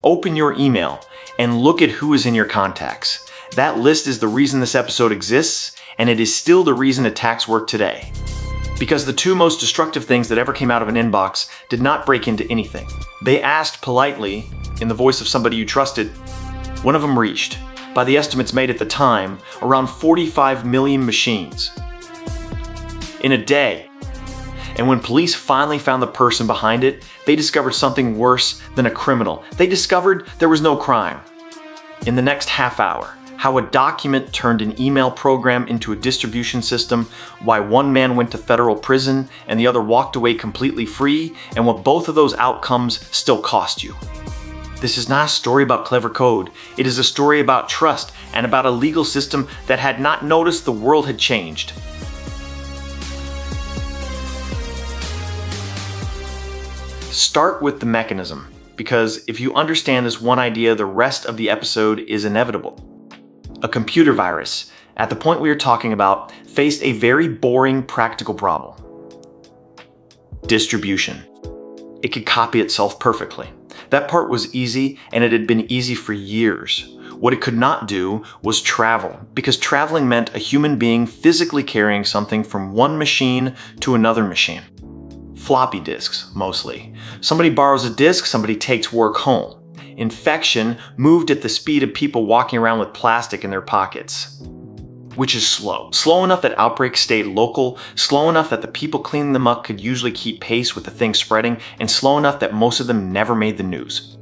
Open your email and look at who is in your contacts. That list is the reason this episode exists, and it is still the reason attacks work today. Because the two most destructive things that ever came out of an inbox did not break into anything. They asked politely, in the voice of somebody you trusted. One of them reached, by the estimates made at the time, around 45 million machines. In a day. And when police finally found the person behind it, they discovered something worse than a criminal. They discovered there was no crime. In the next half hour, how a document turned an email program into a distribution system, why one man went to federal prison and the other walked away completely free, and what both of those outcomes still cost you. This is not a story about clever code. It is a story about trust and about a legal system that had not noticed the world had changed. Start with the mechanism, because if you understand this one idea, the rest of the episode is inevitable. A computer virus, at the point we are talking about, faced a very boring practical problem. Distribution. It could copy itself perfectly. That part was easy, and it had been easy for years. What it could not do was travel, because traveling meant a human being physically carrying something from one machine to another machine. Floppy disks, mostly. Somebody borrows a disk, somebody takes work home. Infection moved at the speed of people walking around with plastic in their pockets. Which is slow. Slow enough that outbreaks stayed local, slow enough that the people cleaning them up could usually keep pace with the thing spreading, and slow enough that most of them never made the news.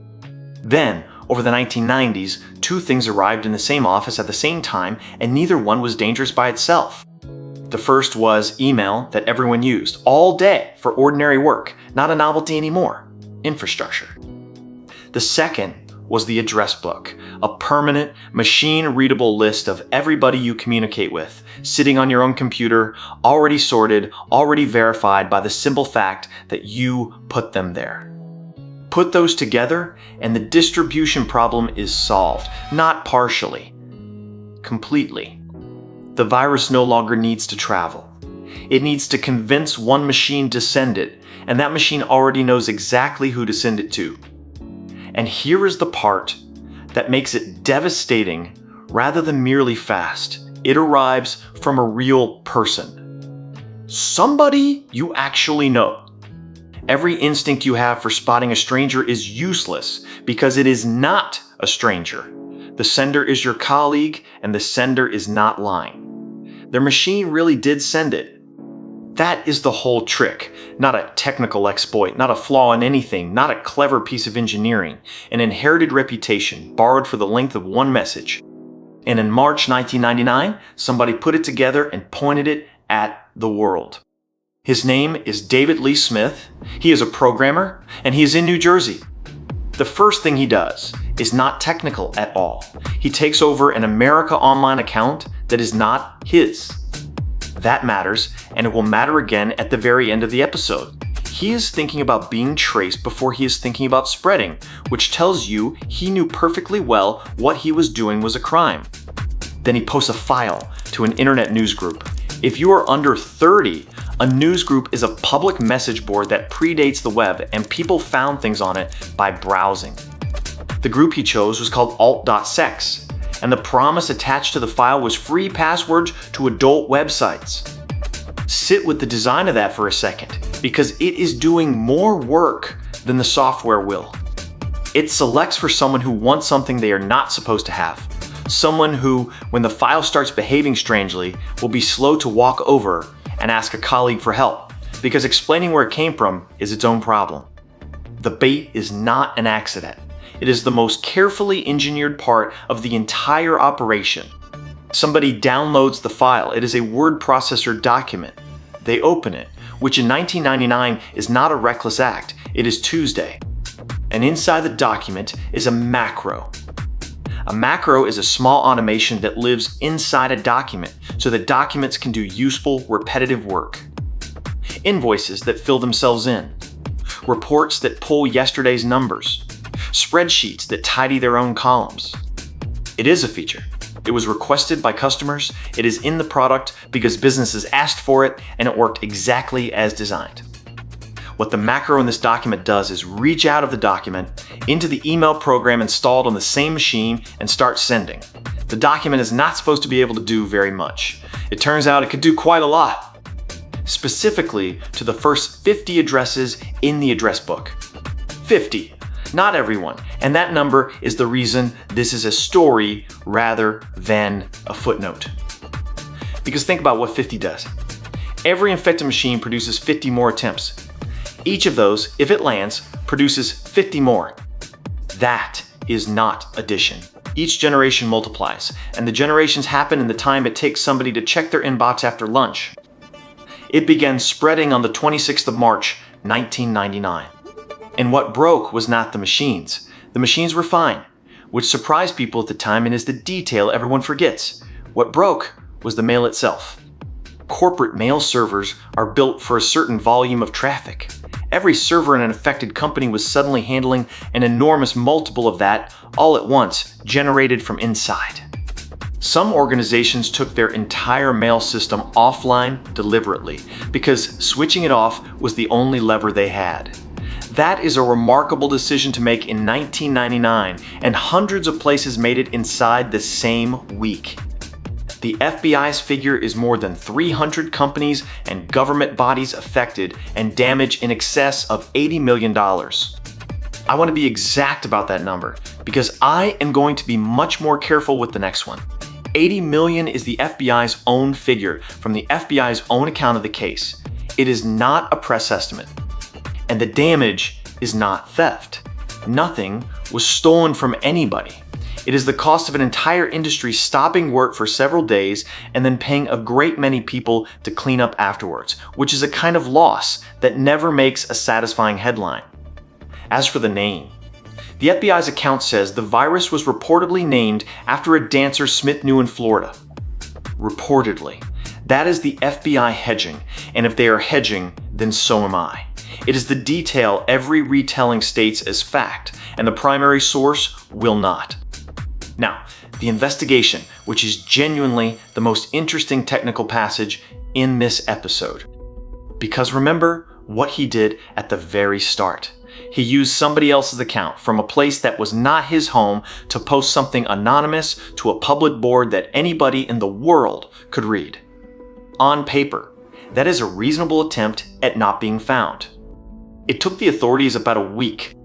Then, over the 1990s, two things arrived in the same office at the same time, and neither one was dangerous by itself. The first was email that everyone used all day for ordinary work, not a novelty anymore. Infrastructure. The second was the address book, a permanent, machine-readable list of everybody you communicate with, sitting on your own computer, already sorted, already verified by the simple fact that you put them there. Put those together, and the distribution problem is solved, not partially, completely. The virus no longer needs to travel. It needs to convince one machine to send it, and that machine already knows exactly who to send it to. And here is the part that makes it devastating rather than merely fast. It arrives from a real person. Somebody you actually know. Every instinct you have for spotting a stranger is useless because it is not a stranger. The sender is your colleague, and the sender is not lying. Their machine really did send it. That is the whole trick. Not a technical exploit, not a flaw in anything, not a clever piece of engineering. An inherited reputation, borrowed for the length of one message. And in March 1999, somebody put it together and pointed it at the world. His name is David Lee Smith. He is a programmer, and he is in New Jersey. The first thing he does is not technical at all. He takes over an America Online account that is not his. That matters, and it will matter again at the very end of the episode. He is thinking about being traced before he is thinking about spreading, which tells you he knew perfectly well what he was doing was a crime. Then he posts a file to an internet news group. If you are under 30, a news group is a public message board that predates the web, and people found things on it by browsing. The group he chose was called alt.sex, and the promise attached to the file was free passwords to adult websites. Sit with the design of that for a second, because it is doing more work than the software will. It selects for someone who wants something they are not supposed to have. Someone who, when the file starts behaving strangely, will be slow to walk over and ask a colleague for help, because explaining where it came from is its own problem. The bait is not an accident. It is the most carefully engineered part of the entire operation. Somebody downloads the file. It is a word processor document. They open it, which in 1999 is not a reckless act. It is Tuesday. And inside the document is a macro. A macro is a small automation that lives inside a document so that documents can do useful, repetitive work. Invoices that fill themselves in. Reports that pull yesterday's numbers. Spreadsheets that tidy their own columns. It is a feature. It was requested by customers. It is in the product because businesses asked for it, and it worked exactly as designed. What the macro in this document does is reach out of the document into the email program installed on the same machine and start sending. The document is not supposed to be able to do very much. It turns out it could do quite a lot. Specifically to the first 50 addresses in the address book. 50. Not everyone. And that number is the reason this is a story rather than a footnote. Because think about what 50 does. Every infected machine produces 50 more attempts. Each of those, if it lands, produces 50 more. That is not addition. Each generation multiplies, and the generations happen in the time it takes somebody to check their inbox after lunch. It began spreading on the 26th of March, 1999. And what broke was not the machines. The machines were fine, which surprised people at the time and is the detail everyone forgets. What broke was the mail itself. Corporate mail servers are built for a certain volume of traffic. Every server in an affected company was suddenly handling an enormous multiple of that all at once, generated from inside. Some organizations took their entire mail system offline deliberately because switching it off was the only lever they had. That is a remarkable decision to make in 1999, and hundreds of places made it inside the same week. The FBI's figure is more than 300 companies and government bodies affected and damage in excess of $80 million. I want to be exact about that number because I am going to be much more careful with the next one. 80 million is the FBI's own figure from the FBI's own account of the case. It is not a press estimate. And the damage is not theft. Nothing was stolen from anybody. It is the cost of an entire industry stopping work for several days and then paying a great many people to clean up afterwards, which is a kind of loss that never makes a satisfying headline. As for the name, the FBI's account says the virus was reportedly named after a dancer Smith knew in Florida. Reportedly. That is the FBI hedging, and if they are hedging, then so am I. It is the detail every retelling states as fact, and the primary source will not. Now, the investigation, which is genuinely the most interesting technical passage in this episode. Because remember what he did at the very start. He used somebody else's account from a place that was not his home to post something anonymous to a public board that anybody in the world could read. On paper, that is a reasonable attempt at not being found. It took the authorities about a week.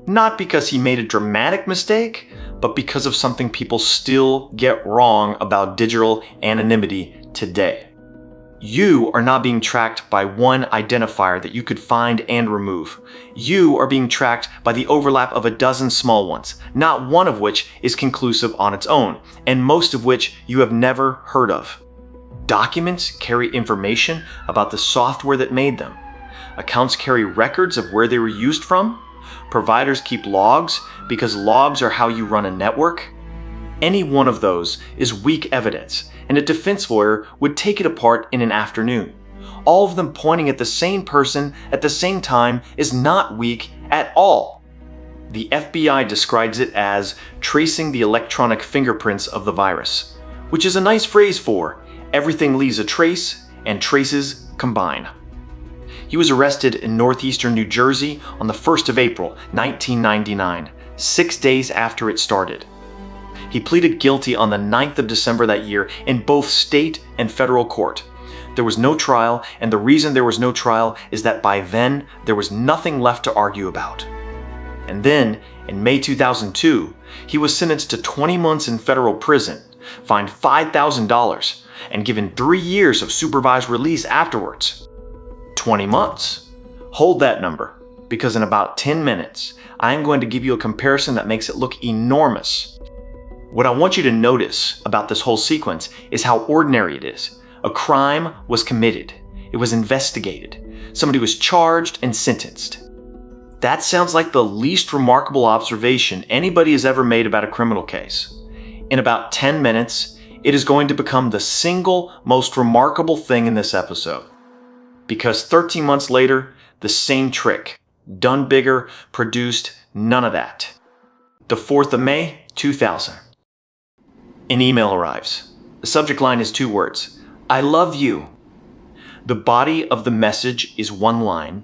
Not because he made a dramatic mistake, but because of something people still get wrong about digital anonymity today. You are not being tracked by one identifier that you could find and remove. You are being tracked by the overlap of a dozen small ones, not one of which is conclusive on its own, and most of which you have never heard of. Documents carry information about the software that made them. Accounts carry records of where they were used from. Providers keep logs because logs are how you run a network. Any one of those is weak evidence, and a defense lawyer would take it apart in an afternoon. All of them pointing at the same person at the same time is not weak at all. The FBI describes it as tracing the electronic fingerprints of the virus, which is a nice phrase for everything leaves a trace and traces combine. He was arrested in northeastern New Jersey on the 1st of April, 1999, 6 days after it started. He pleaded guilty on the 9th of December that year in both state and federal court. There was no trial, and the reason there was no trial is that by then there was nothing left to argue about. And then, in May 2002, he was sentenced to 20 months in federal prison, fined $5,000, and given 3 years of supervised release afterwards. 20 months. Hold that number, because in about 10 minutes, I am going to give you a comparison that makes it look enormous. What I want you to notice about this whole sequence is how ordinary it is. A crime was committed. It was investigated. Somebody was charged and sentenced. That sounds like the least remarkable observation anybody has ever made about a criminal case. In about 10 minutes, it is going to become the single most remarkable thing in this episode. Because 13 months later, the same trick, done bigger, produced none of that. The 4th of May, 2000. An email arrives. The subject line is 2 words. I love you. The body of the message is 1 line,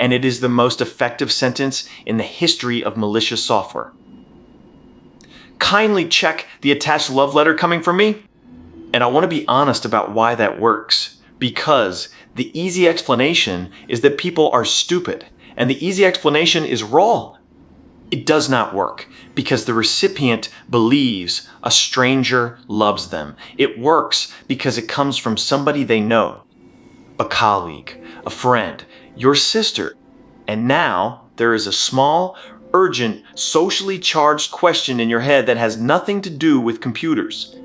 and it is the most effective sentence in the history of malicious software. Kindly check the attached love letter coming from me. And I want to be honest about why that works, because the easy explanation is that people are stupid, and the easy explanation is wrong. It does not work because the recipient believes a stranger loves them. It works because it comes from somebody they know, a colleague, a friend, your sister. And now there is a small, urgent, socially charged question in your head that has nothing to do with computers.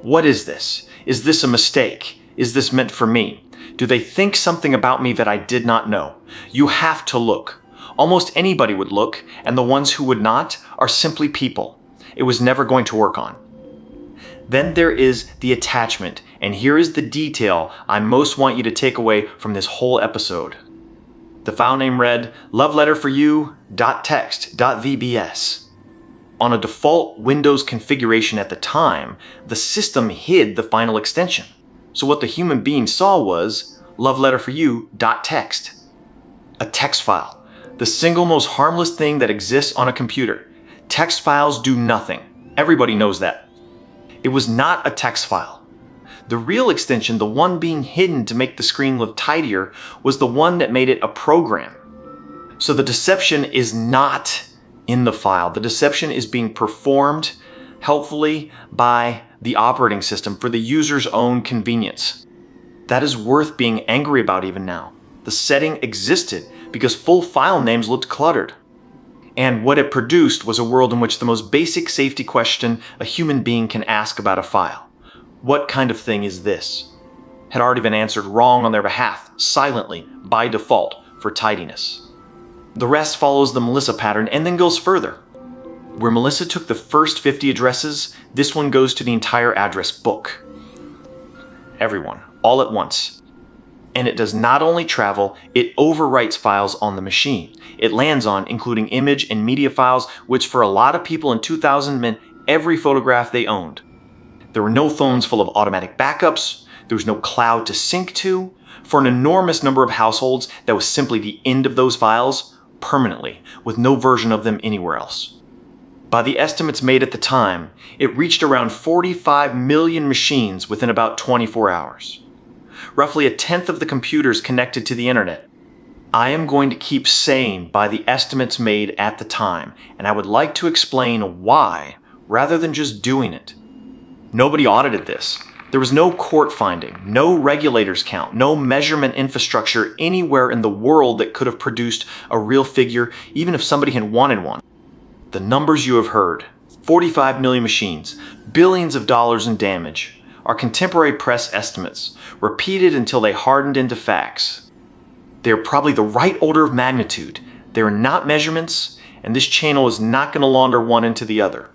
What is this? Is this a mistake? Is this meant for me? Do they think something about me that I did not know? You have to look. Almost anybody would look, and the ones who would not are simply people. It was never going to work on. Then there is the attachment, and here is the detail I most want you to take away from this whole episode. The file name read loveletterforyou.txt.vbs. On a default Windows configuration at the time, the system hid the final extension. So what the human being saw was loveletterforyou.txt, a text file. The single most harmless thing that exists on a computer. Text files do nothing. Everybody knows that. It was not a text file. The real extension, the one being hidden to make the screen look tidier, was the one that made it a program. So the deception is not in the file. The deception is being performed helpfully by the operating system for the user's own convenience. That is worth being angry about even now. The setting existed because full file names looked cluttered. And what it produced was a world in which the most basic safety question a human being can ask about a file, what kind of thing is this, had already been answered wrong on their behalf, silently, by default, for tidiness. The rest follows the Melissa pattern and then goes further. Where Melissa took the first 50 addresses, this one goes to the entire address book. Everyone, all at once. And it does not only travel, it overwrites files on the machine. It lands on, including image and media files, which for a lot of people in 2000 meant every photograph they owned. There were no phones full of automatic backups. There was no cloud to sync to. For an enormous number of households, that was simply the end of those files, permanently, with no version of them anywhere else. By the estimates made at the time, it reached around 45 million machines within about 24 hours. Roughly a tenth of the computers connected to the internet. I am going to keep saying by the estimates made at the time, and I would like to explain why, rather than just doing it. Nobody audited this. There was no court finding, no regulators count, no measurement infrastructure anywhere in the world that could have produced a real figure, even if somebody had wanted one. The numbers you have heard, 45 million machines, billions of dollars in damage, are contemporary press estimates, repeated until they hardened into facts. They are probably the right order of magnitude. They are not measurements, and this channel is not going to launder one into the other.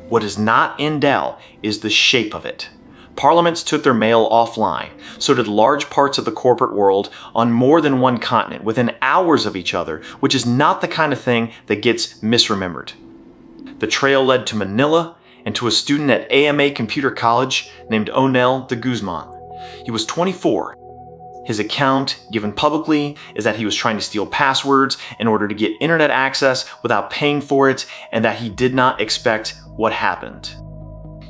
What is not in doubt is the shape of it. Parliaments took their mail offline, so did large parts of the corporate world on more than one continent, within hours of each other, which is not the kind of thing that gets misremembered. The trail led to Manila, and to a student at AMA Computer College named Onel de Guzman. He was 24. His account, given publicly, is that he was trying to steal passwords in order to get internet access without paying for it, and that he did not expect what happened.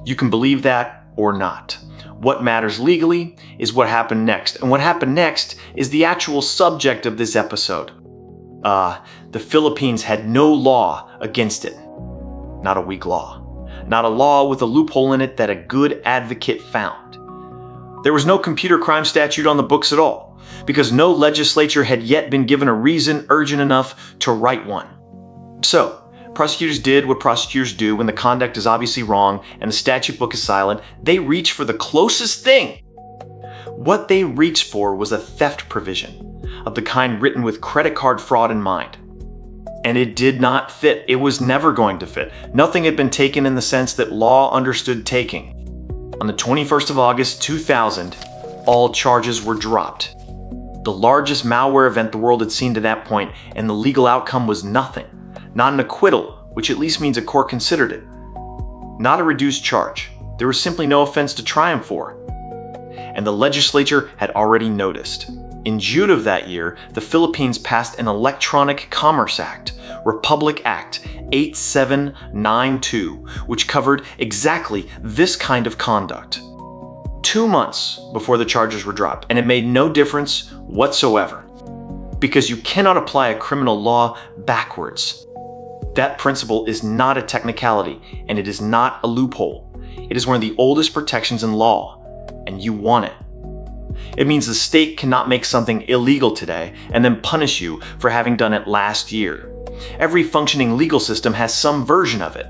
You can believe that or not. What matters legally is what happened next, and what happened next is the actual subject of this episode. The Philippines had no law against it. Not a weak law. Not a law with a loophole in it that a good advocate found. There was no computer crime statute on the books at all, because no legislature had yet been given a reason urgent enough to write one. So, prosecutors did what prosecutors do when the conduct is obviously wrong and the statute book is silent. They reached for the closest thing. What they reached for was a theft provision, of the kind written with credit card fraud in mind. And it did not fit. It was never going to fit. Nothing had been taken in the sense that law understood taking. On the 21st of August, 2000, all charges were dropped. The largest malware event the world had seen to that point, and the legal outcome was nothing. Not an acquittal, which at least means a court considered it. Not a reduced charge. There was simply no offense to triumph for. And the legislature had already noticed. In June of that year, the Philippines passed an Electronic Commerce Act, Republic Act 8792, which covered exactly this kind of conduct. 2 months before the charges were dropped, and it made no difference whatsoever. Because you cannot apply a criminal law backwards. That principle is not a technicality, and it is not a loophole. It is one of the oldest protections in law, and you want it. It means the state cannot make something illegal today and then punish you for having done it last year. Every functioning legal system has some version of it.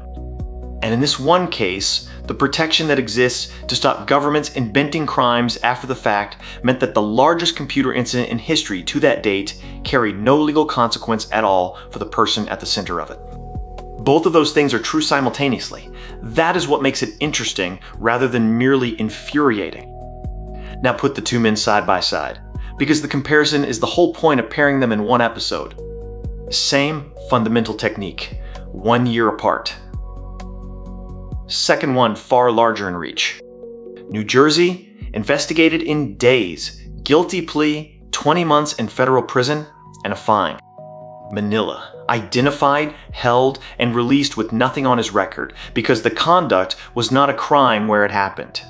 And in this one case, the protection that exists to stop governments inventing crimes after the fact meant that the largest computer incident in history to that date carried no legal consequence at all for the person at the center of it. Both of those things are true simultaneously. That is what makes it interesting rather than merely infuriating. Now put the two men side by side, because the comparison is the whole point of pairing them in one episode. Same fundamental technique, 1 year apart. Second one far larger in reach. New Jersey, investigated in days, guilty plea, 20 months in federal prison, and a fine. Manila, identified, held, and released with nothing on his record because the conduct was not a crime where it happened.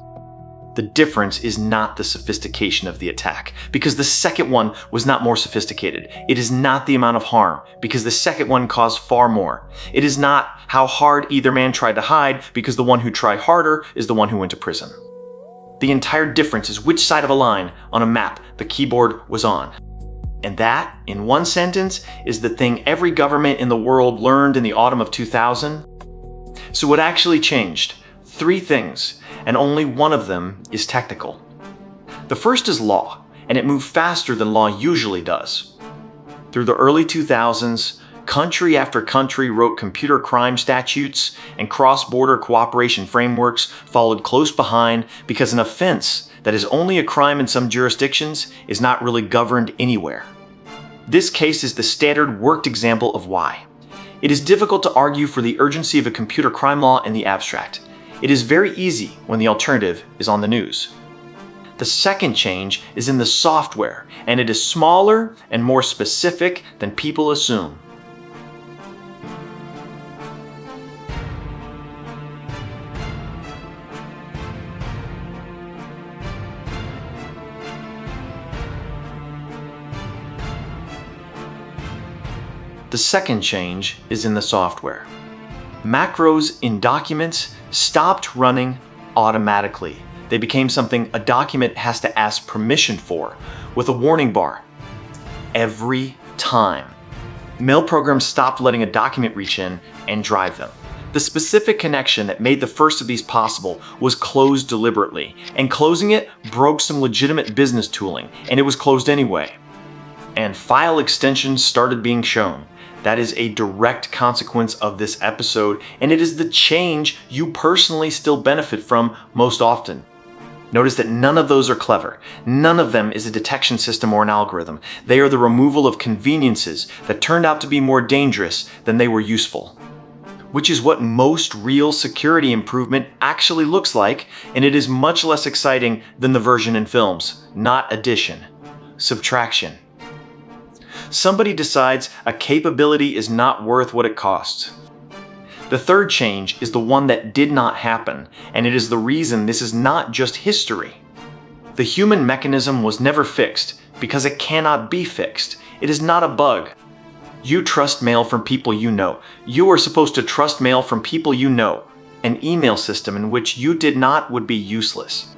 The difference is not the sophistication of the attack, because the second one was not more sophisticated. It is not the amount of harm, because the second one caused far more. It is not how hard either man tried to hide, because the one who tried harder is the one who went to prison. The entire difference is which side of a line on a map the keyboard was on. And that, in one sentence, is the thing every government in the world learned in the autumn of 2000. So what actually changed? 3 things, and only one of them is technical. The first is law, and it moved faster than law usually does. Through the early 2000s, country after country wrote computer crime statutes, and cross-border cooperation frameworks followed close behind because an offense that is only a crime in some jurisdictions is not really governed anywhere. This case is the standard worked example of why. It is difficult to argue for the urgency of a computer crime law in the abstract. It is very easy when the alternative is on the news. The second change is in the software, and it is smaller and more specific than people assume. The second change is in the software. Macros in documents stopped running automatically. They became something a document has to ask permission for, with a warning bar. Every time. Mail programs stopped letting a document reach in and drive them. The specific connection that made the first of these possible was closed deliberately, and closing it broke some legitimate business tooling, and it was closed anyway. And file extensions started being shown. That is a direct consequence of this episode, and it is the change you personally still benefit from most often. Notice that none of those are clever. None of them is a detection system or an algorithm. They are the removal of conveniences that turned out to be more dangerous than they were useful. Which is what most real security improvement actually looks like, and it is much less exciting than the version in films. Not addition. Subtraction. Somebody decides a capability is not worth what it costs. The third change is the one that did not happen, and it is the reason this is not just history. The human mechanism was never fixed because it cannot be fixed. It is not a bug. You trust mail from people you know. You are supposed to trust mail from people you know. An email system in which you did not would be useless.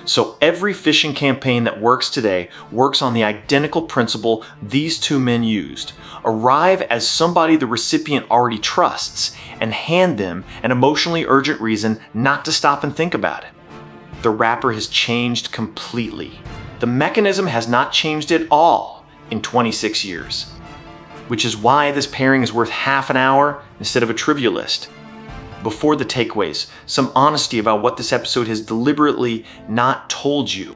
So every phishing campaign that works today works on the identical principle these two men used. Arrive as somebody the recipient already trusts and hand them an emotionally urgent reason not to stop and think about it. The wrapper has changed completely. The mechanism has not changed at all in 26 years. Which is why this pairing is worth half an hour instead of a trivia list. Before the takeaways, some honesty about what this episode has deliberately not told you.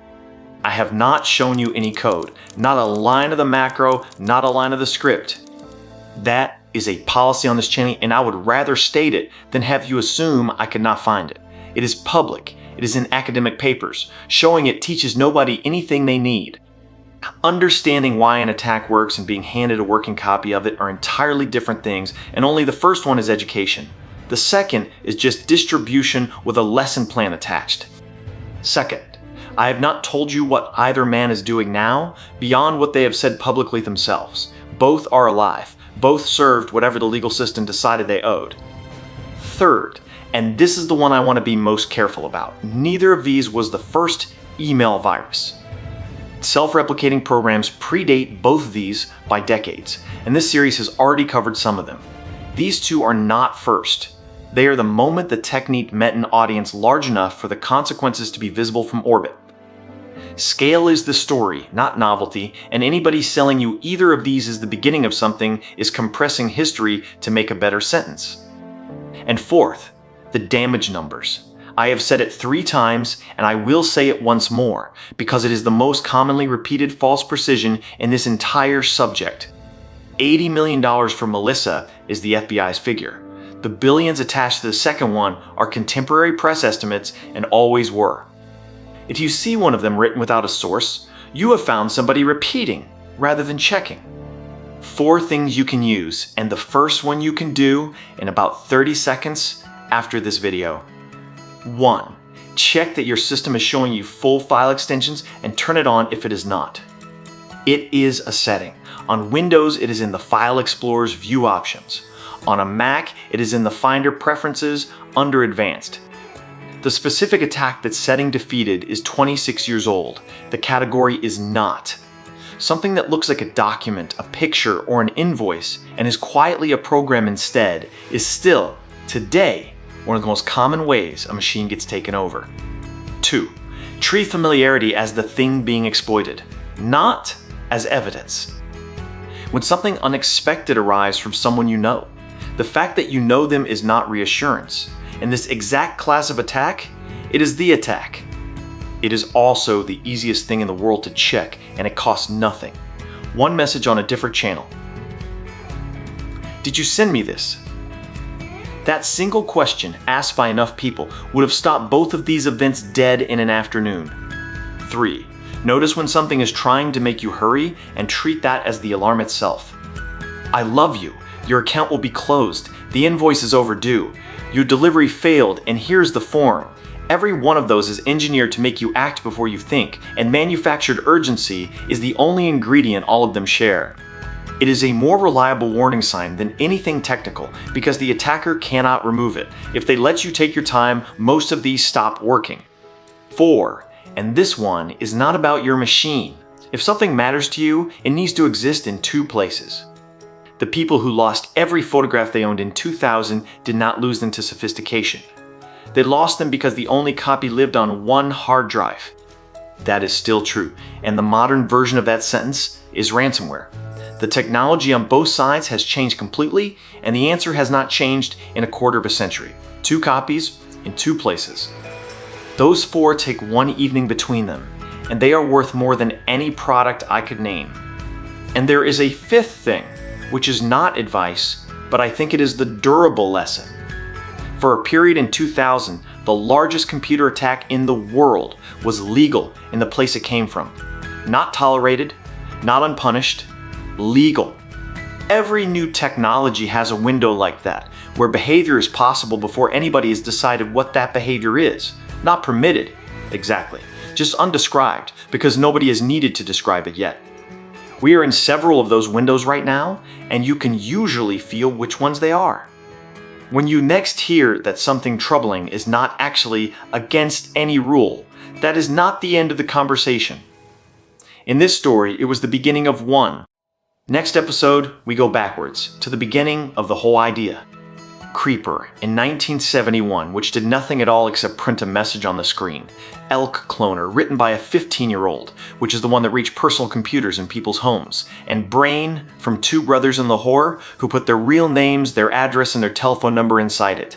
I have not shown you any code, not a line of the macro, not a line of the script. That is a policy on this channel, and I would rather state it than have you assume I could not find it. It is public. It is in academic papers. Showing it teaches nobody anything they need. Understanding why an attack works and being handed a working copy of it are entirely different things, and only the first one is education. The second is just distribution with a lesson plan attached. Second, I have not told you what either man is doing now beyond what they have said publicly themselves. Both are alive. Both served whatever the legal system decided they owed. Third, and this is the one I want to be most careful about, neither of these was the first email virus. Self-replicating programs predate both of these by decades, and this series has already covered some of them. These two are not first. They are the moment the technique met an audience large enough for the consequences to be visible from orbit. Scale is the story, not novelty, and anybody selling you either of these as the beginning of something is compressing history to make a better sentence. And fourth, the damage numbers. I have said it 3 times, and I will say it once more, because it is the most commonly repeated false precision in this entire subject. $80 million for Melissa is the FBI's figure. The billions attached to the second one are contemporary press estimates and always were. If you see one of them written without a source, you have found somebody repeating rather than checking. 4 things you can use, and the first one you can do in about 30 seconds after this video. 1. Check that your system is showing you full file extensions and turn it on if it is not. It is a setting. On Windows, it is in the File Explorer's View options. On a Mac, it is in the Finder Preferences under Advanced. The specific attack that setting defeated is 26 years old. The category is not. Something that looks like a document, a picture, or an invoice and is quietly a program instead is still, today, one of the most common ways a machine gets taken over. 2. Treat familiarity as the thing being exploited, not as evidence. When something unexpected arrives from someone you know, the fact that you know them is not reassurance. In this exact class of attack, it is the attack. It is also the easiest thing in the world to check, and it costs nothing. One message on a different channel. Did you send me this? That single question, asked by enough people, would have stopped both of these events dead in an afternoon. 3. Notice when something is trying to make you hurry and treat that as the alarm itself. I love you. Your account will be closed. The invoice is overdue. Your delivery failed, and here's the form. Every one of those is engineered to make you act before you think, and manufactured urgency is the only ingredient all of them share. It is a more reliable warning sign than anything technical because the attacker cannot remove it. If they let you take your time, most of these stop working. 4. And this one is not about your machine. If something matters to you, it needs to exist in 2 places. The people who lost every photograph they owned in 2000 did not lose them to sophistication. They lost them because the only copy lived on 1 hard drive. That is still true, and the modern version of that sentence is ransomware. The technology on both sides has changed completely, and the answer has not changed in a quarter of a century. 2 copies in 2 places. Those 4 take 1 evening between them, and they are worth more than any product I could name. And there is a 5th thing, which is not advice, but I think it is the durable lesson. For a period in 2000, the largest computer attack in the world was legal in the place it came from. Not tolerated, not unpunished, legal. Every new technology has a window like that, where behavior is possible before anybody has decided what that behavior is. Not permitted, exactly. Just undescribed, because nobody is needed to describe it yet. We are in several of those windows right now, and you can usually feel which ones they are. When you next hear that something troubling is not actually against any rule, that is not the end of the conversation. In this story, it was the beginning of one. Next episode, we go backwards, to the beginning of the whole idea. Creeper in 1971, which did nothing at all except print a message on the screen. Elk Cloner, written by a 15-year-old, which is the one that reached personal computers in people's homes. And Brain, from 2 brothers in Lahore, who put their real names, their address, and their telephone number inside it.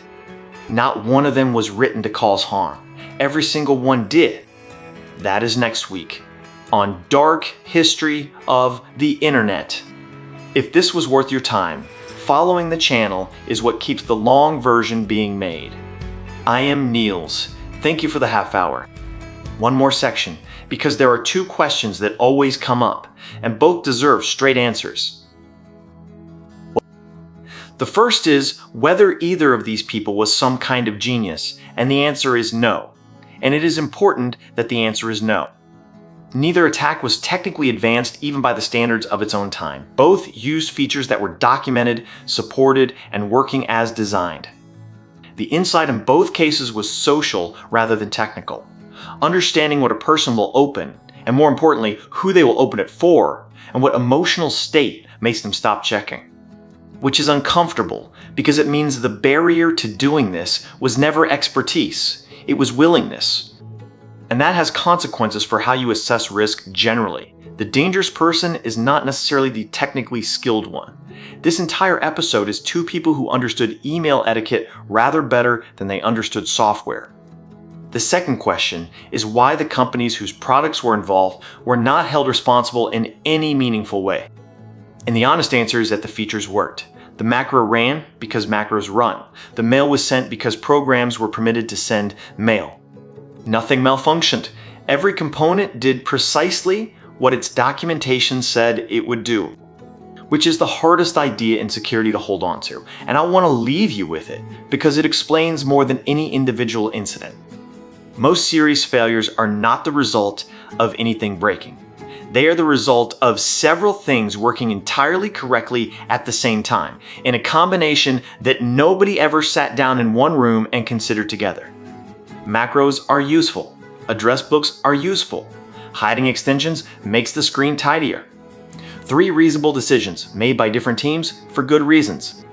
Not one of them was written to cause harm. Every single one did. That is next week on Dark History of the Internet. If this was worth your time, following the channel is what keeps the long version being made. I am Niels. Thank you for the half hour. One more section, because there are two questions that always come up, and both deserve straight answers. The first is whether either of these people was some kind of genius, and the answer is no. And it is important that the answer is no. Neither attack was technically advanced even by the standards of its own time. Both used features that were documented, supported, and working as designed. The insight in both cases was social rather than technical. Understanding what a person will open, and more importantly, who they will open it for, and what emotional state makes them stop checking. Which is uncomfortable because it means the barrier to doing this was never expertise, it was willingness. And that has consequences for how you assess risk generally. The dangerous person is not necessarily the technically skilled one. This entire episode is two people who understood email etiquette rather better than they understood software. The second question is why the companies whose products were involved were not held responsible in any meaningful way. And the honest answer is that the features worked. The macro ran because macros run. The mail was sent because programs were permitted to send mail. Nothing malfunctioned. Every component did precisely what its documentation said it would do, which is the hardest idea in security to hold on to. And I want to leave you with it because it explains more than any individual incident. Most serious failures are not the result of anything breaking. They are the result of several things working entirely correctly at the same time, in a combination that nobody ever sat down in one room and considered together. Macros are useful. Address books are useful. Hiding extensions makes the screen tidier. 3 reasonable decisions made by different teams for good reasons.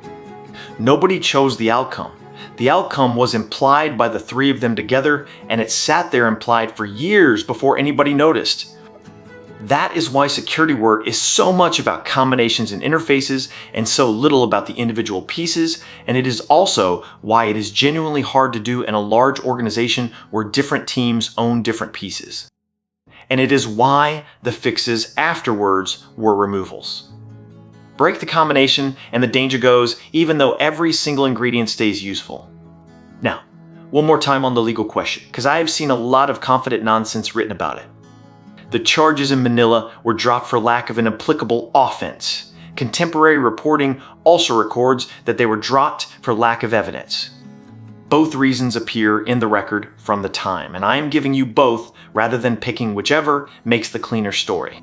Nobody chose the outcome. The outcome was implied by the 3 of them together, and it sat there implied for years before anybody noticed. That is why security work is so much about combinations and interfaces and so little about the individual pieces, and it is also why it is genuinely hard to do in a large organization where different teams own different pieces. And it is why the fixes afterwards were removals. Break the combination and the danger goes, even though every single ingredient stays useful. Now, one more time on the legal question, because I have seen a lot of confident nonsense written about it. The charges in Manila were dropped for lack of an applicable offense. Contemporary reporting also records that they were dropped for lack of evidence. Both reasons appear in the record from the time, and I am giving you both rather than picking whichever makes the cleaner story.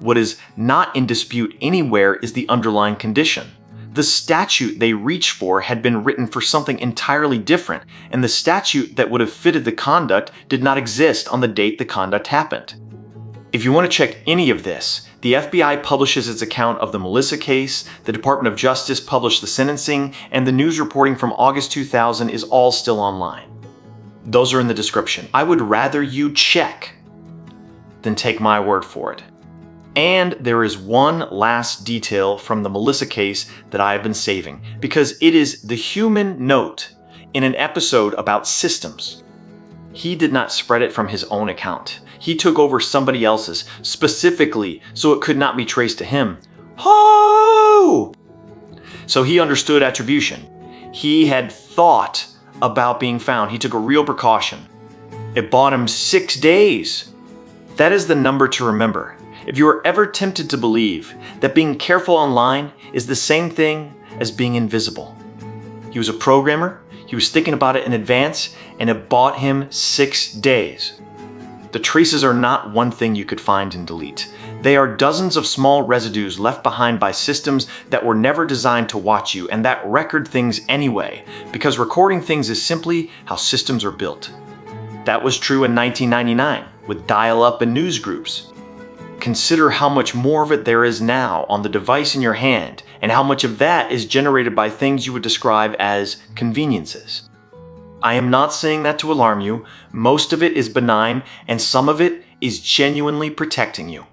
What is not in dispute anywhere is the underlying condition. The statute they reached for had been written for something entirely different, and the statute that would have fitted the conduct did not exist on the date the conduct happened. If you want to check any of this, the FBI publishes its account of the Melissa case, the Department of Justice published the sentencing, and the news reporting from August 2000 is all still online. Those are in the description. I would rather you check than take my word for it. And there is one last detail from the Melissa case that I have been saving, because it is the human note in an episode about systems. He did not spread it from his own account. He took over somebody else's, specifically so it could not be traced to him. Ho! So he understood attribution. He had thought about being found. He took a real precaution. It bought him 6 days. That is the number to remember. If you are ever tempted to believe that being careful online is the same thing as being invisible. He was a programmer, he was thinking about it in advance, and it bought him 6 days. The traces are not one thing you could find and delete. They are dozens of small residues left behind by systems that were never designed to watch you and that record things anyway, because recording things is simply how systems are built. That was true in 1999 with dial-up and news groups. Consider how much more of it there is now on the device in your hand, and how much of that is generated by things you would describe as conveniences. I am not saying that to alarm you. Most of it is benign, and some of it is genuinely protecting you.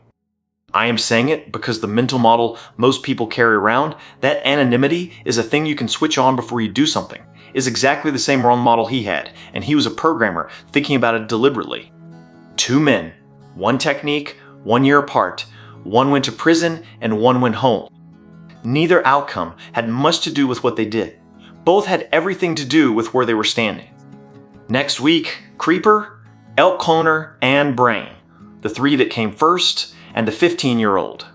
I am saying it because the mental model most people carry around, that anonymity is a thing you can switch on before you do something, is exactly the same wrong model he had, and he was a programmer thinking about it deliberately. 2 men, 1 technique, 1 year apart. One went to prison and one went home. Neither outcome had much to do with what they did. Both had everything to do with where they were standing. Next week, Creeper, elk cloner, and brain, the three that came first, and the 15-year-old.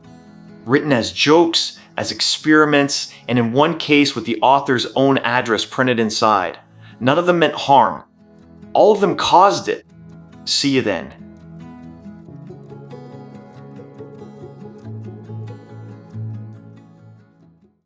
Written as jokes, as experiments, and in one case with the author's own address printed inside. None of them meant harm. All of them caused it. See you then.